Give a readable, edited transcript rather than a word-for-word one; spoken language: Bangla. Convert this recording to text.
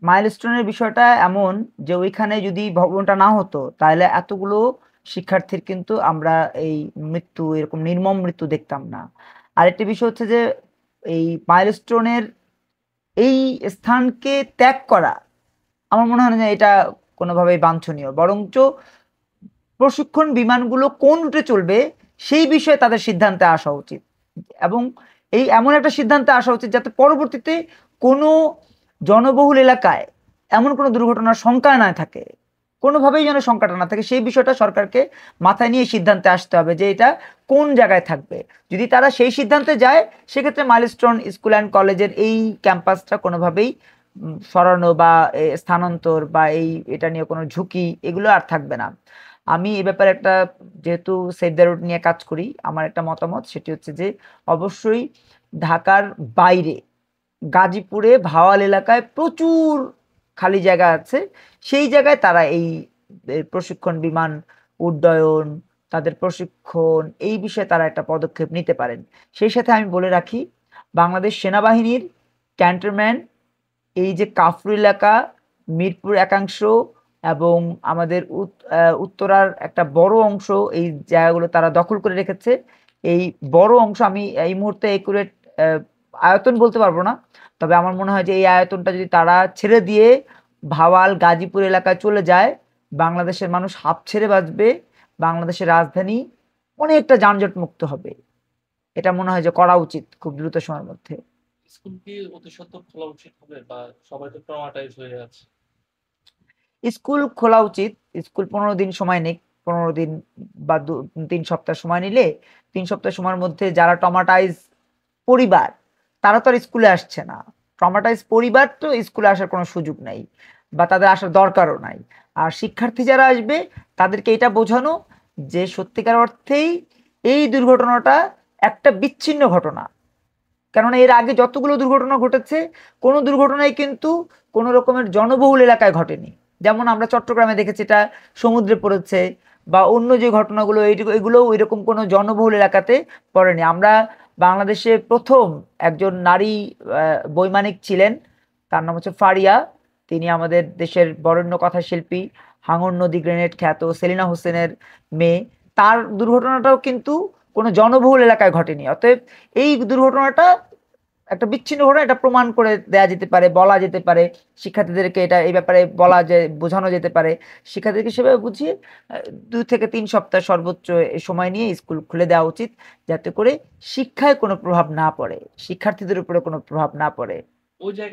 মাইলস্টোনের বিষয়টা এমন যে ওইখানে যদি ভবনটা না হতো তাহলে এতগুলো শিক্ষার্থীর কিন্তু আমরা এই মৃত্যু এরকম নির্মম মৃত্যু দেখতাম না। আরেকটি বিষয় হচ্ছে যে এই মাইলস্টোনের এই স্থানকে ত্যাগ করা আমার মনে হয় না যে এটা কোনোভাবেই বাঞ্ছনীয়, বরঞ্চ প্রশিক্ষণ বিমানগুলো কোন রুটে চলবে সেই বিষয়ে তাদের সিদ্ধান্তে আসা উচিত, এবং এই এমন একটা সিদ্ধান্তে আসা উচিত যাতে পরবর্তীতে কোনো জনবহুল এলাকায় এমন কোনো দুর্ঘটনার শঙ্কা না থাকে, কোনোভাবেই যেন শঙ্কাটা না থাকে সেই বিষয়টা সরকারকে মাথায় নিয়ে সিদ্ধান্তে আসতে হবে যে এটা কোন জায়গায় থাকবে। যদি তারা সেই সিদ্ধান্তে যায় সেক্ষেত্রে মাইলস্টোন স্কুল অ্যান্ড কলেজের এই ক্যাম্পাসটা কোনোভাবেই সরানো বা স্থানান্তর বা এটা নিয়ে কোনো ঝুঁকি এগুলো আর থাকবে না। আমি এ ব্যাপারে একটা, যেহেতু সেভ দ্য রুট নিয়ে কাজ করি, আমার একটা মতামত সেটি হচ্ছে যে অবশ্যই ঢাকার বাইরে গাজীপুরে ভাওয়াল এলাকায় প্রচুর খালি জায়গা আছে, সেই জায়গায় তারা এই প্রশিক্ষণ বিমান উড্ডয়ন, তাদের প্রশিক্ষণ এই বিষয়ে তারা একটা পদক্ষেপ নিতে পারেন। সেই সাথে আমি বলে রাখি, বাংলাদেশ সেনাবাহিনীর ক্যান্টনমেন্ট এই যে কাফরু এলাকা, মিরপুর একাংশ এবং আমাদের উত্তরার একটা বড় অংশ, এই জায়গাগুলো তারা দখল করে রেখেছে। এই বড় অংশ আমি এই মুহূর্তে একুরেট আয়তন বলতে পারবো না, তবে আমার মনে হয় যে এই আয়তনটা যদি তারা ছেড়ে দিয়ে ভাওয়াল গাজীপুর এলাকায় চলে যায়, বাংলাদেশের মানুষ হাঁপ ছেড়ে বাঁচবে, বাংলাদেশের রাজধানী অনেকটা যানজট মুক্ত হবে। এটা মনে হয় যে করা উচিত খুব দ্রুত সময়ের মধ্যে। স্কুল কি অতি সত্বর খোলা উচিত হবে, বা সবাই তো ট্রমাটাইজ হয়ে আছে? স্কুল খোলা উচিত। স্কুল 15 দিন সময় নেই, 15 দিন বা 3 সপ্তাহ সময় নিলে 3 সপ্তাহ সময়ের মধ্যে যারা ট্রমাটাইজ পরিবার তারা তো আর স্কুলে আসছে না, ট্রমাটাইজ পরিবার তো স্কুলে আসার কোনো সুযোগ নাই বা তাদের আসার দরকারও নাই। আর শিক্ষার্থী যারা আসবে তাদেরকে এটা বোঝানো যে সত্যিকার অর্থেই এই দুর্ঘটনাটা একটা বিচ্ছিন্ন ঘটনা, কেননা এর আগে যতগুলো দুর্ঘটনা ঘটেছে কোনো দুর্ঘটনাই কিন্তু কোনো রকমের জনবহুল এলাকায় ঘটেনি। যেমন আমরা চট্টগ্রামে দেখেছি এটা সমুদ্রে পড়েছে, বা অন্য যে ঘটনাগুলো এগুলোও এরকম কোনো জনবহুল এলাকাতে পড়েনি। আমরা বাংলাদেশে প্রথম একজন নারী বৈমানিক ছিলেন, তার নাম হচ্ছে ফারিয়া। তিনি আমাদের দেশের বরেণ্য কথা শিল্পী, হাঙর নদী গ্রেনেড খ্যাত সেলিনা হোসেনের মেয়ে। তার দুর্ঘটনাটাও কিন্তু কোনো জনবহুল এলাকায় ঘটেনি। অতএব এই দুর্ঘটনাটা একটা বিচ্ছিন্ন ঘটনা, এটা প্রমাণ করে দেয়া যেতে পারে, বলা যেতে পারে শিক্ষার্থীদেরকে, এটা এই ব্যাপারে বলা যায়, বোঝানো যেতে পারে শিক্ষার্থীদেরকে, সেভাবে বুঝিয়ে 2 থেকে 3 সপ্তাহ সর্বোচ্চ সময় নিয়ে স্কুল খুলে দেওয়া উচিত, যাতে করে শিক্ষায় কোনো প্রভাব না পড়ে, শিক্ষার্থীদের উপরে কোনো প্রভাব না পড়ে। ওই জায়গায়